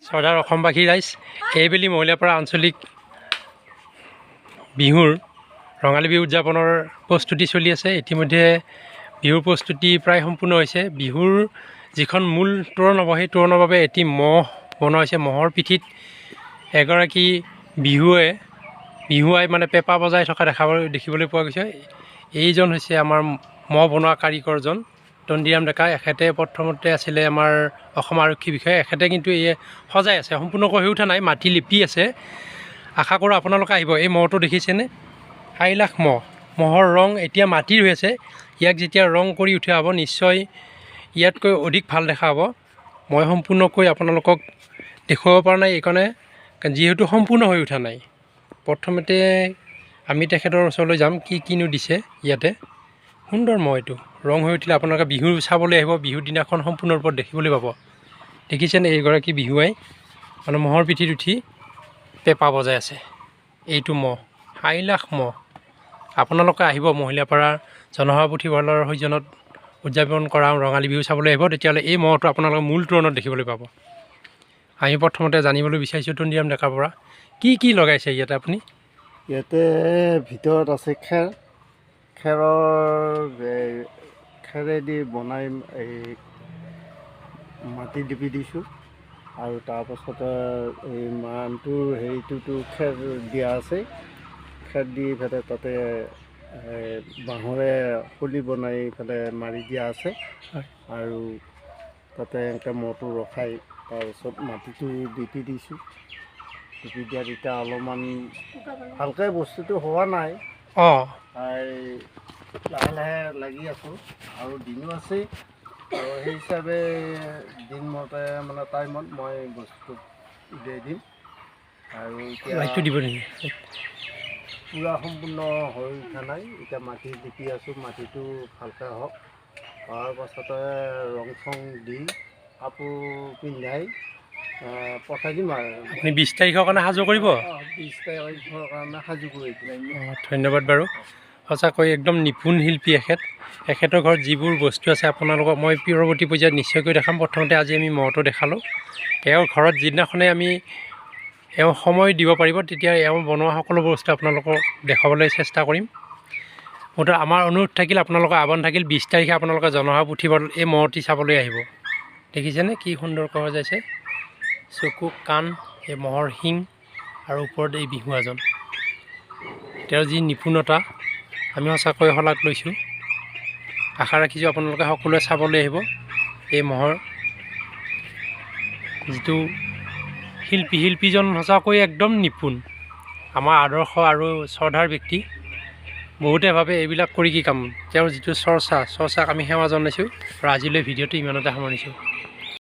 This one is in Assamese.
শ্ৰদ্ধাৰ অসমবাসী ৰাইজ, এইবেলি মহিলাপাৰা আঞ্চলিক বিহুৰ ৰঙালী বিহু উদযাপনৰ প্ৰস্তুতি চলি আছে। ইতিমধ্যে বিহুৰ প্ৰস্তুতি প্ৰায় সম্পূৰ্ণ হৈছে। বিহুৰ যিখন মূল তোৰণ হ'ব, সেই তোৰণৰ বাবে এটি মহ বনোৱা হৈছে। মহৰ পিঠিত এগৰাকী বিহুৱাই মানে পেঁপা বজাই থকা দেখিবলৈ পোৱা গৈছে। এইজন হৈছে আমাৰ মহ বনোৱা কাৰিকৰজন তন্দিৰাম ডেকা। এখেতে প্ৰথমতে আছিলে আমাৰ অসম আৰক্ষী বিষয়া। এখেতে কিন্তু এই সজাই আছে, সম্পূৰ্ণকৈ হৈ উঠা নাই, মাটি লিপি আছে। আশা কৰোঁ আপোনালোকে আহিব। এই মহটো দেখিছেনে? 4 লাখ মহৰ ৰং এতিয়া মাটিৰ হৈ আছে। ইয়াক যেতিয়া ৰং কৰি উঠা হ'ব, নিশ্চয় ইয়াতকৈ অধিক ভাল দেখা হ'ব। মই সম্পূৰ্ণকৈ আপোনালোকক দেখুৱাব পৰা নাই এইকাৰণে, যিহেতু সম্পূৰ্ণ হৈ উঠা নাই। প্ৰথমতে আমি তেখেতৰ ওচৰলৈ যাম, কিনো দিছে ইয়াতে। সুন্দৰ মহ এইটো, ৰং হৈ উঠিলে আপোনালোকে বিহু চাবলৈ আহিব। বিহুৰ দিনাখন সম্পূৰ্ণ ৰূপত দেখিবলৈ পাব। দেখিছেনে এইগৰাকী বিহুৱাই মানে মহৰ পিঠিত উঠি পেঁপা বজাই আছে। এইটো মহ, 4 লাখ মহ। আপোনালোকে আহিব মহিলাপাৰা জনসভা পুথিভঁৰালৰ সৌজন্যত উদযাপন কৰা ৰঙালী বিহু চাবলৈ আহিব। তেতিয়াহ'লে এই মহটো আপোনালোকে মূল তোৰণত দেখিবলৈ পাব। আমি প্ৰথমতে জানিবলৈ বিচাৰিছোঁ তন্দিৰাম ডেকাৰ পৰা, কি লগাইছে ইয়াতে আপুনি? ইয়াতে ভিতৰত আছে খেৰেদি বনাই এই মাটি লিপি দিছোঁ। আৰু তাৰপাছতে এই মানটোৰ হেৰিটোতো খেৰ দিয়া আছে। খেৰ দি পেলাই তাতে বাঁহৰে খলি বনাই পেলাই মাৰি দিয়া আছে। আৰু তাতে এনেকৈ মহটো ৰখাই তাৰপিছত মাটিটো লিপি দিছোঁ। লিপি দিয়াত এতিয়া অলপমান ভালকৈ বস্তুটো হোৱা নাই। লাহে লাহে লাগি আছোঁ আৰু দিনো আছে। আৰু সেই হিচাপে দিনমতে মানে টাইমত মই বস্তুটো উলিয়াই দিম। আৰু এতিয়া দিব নেকি? পূৰা সম্পূৰ্ণ হৈ উঠা নাই। এতিয়া মাটি লিপি আছোঁ, মাটিটো ভালকৈ হওক। হোৱাৰ পাছতে ৰং চং দি কাপোৰ পিন্ধাই পঠাই দিম। আৰু আপুনি 20 তাৰিখৰ কাৰণে সাজু কৰিব? 20 তাৰিখৰ কাৰণে সাজু কৰি দিম। ধন্যবাদ বাৰু। সঁচাকৈ একদম নিপুণ শিল্পী এখেতৰ ঘৰত যিবোৰ বস্তু আছে আপোনালোকক মই পৰৱৰ্তী পৰ্যায়ত নিশ্চয়কৈ দেখাম। প্ৰথমতে আজি আমি মহটো দেখালোঁ। এওঁৰ ঘৰত যিদিনাখনে এওঁ সময় দিব পাৰিব, তেতিয়া এওঁ বনোৱা সকলো বস্তু আপোনালোকক দেখাবলৈ চেষ্টা কৰিম। মুঠতে আমাৰ অনুৰোধ থাকিল, আপোনালোকৰ আহ্বান থাকিল, 20 তাৰিখে আপোনালোকে জনসভা পুথিভঁৰাল এই মহটি চাবলৈ আহিব। দেখিছেনে কি সুন্দৰকৈ সজাইছে? চকু, কাণ, এই মহৰ শিং আৰু ওপৰত এই বিহুৱাজন। তেওঁৰ যি নিপুণতা, আমি সঁচাকৈ শলাগ লৈছোঁ। আশা ৰাখিছোঁ আপোনালোকে সকলোৱে চাবলৈ আহিব। এই মহৰ যিটো শিল্পীজন সঁচাকৈ একদম নিপুণ, আমাৰ আদৰ্শ আৰু শ্ৰদ্ধাৰ ব্যক্তি। বহুতে ভাবে এইবিলাক কৰি কি কাম, তেওঁৰ যিটো চৰ্চাক আমি সেৱা জনাইছোঁ। আৰু আজিলৈ ভিডিঅ'টো ইমানতে সামৰিছোঁ।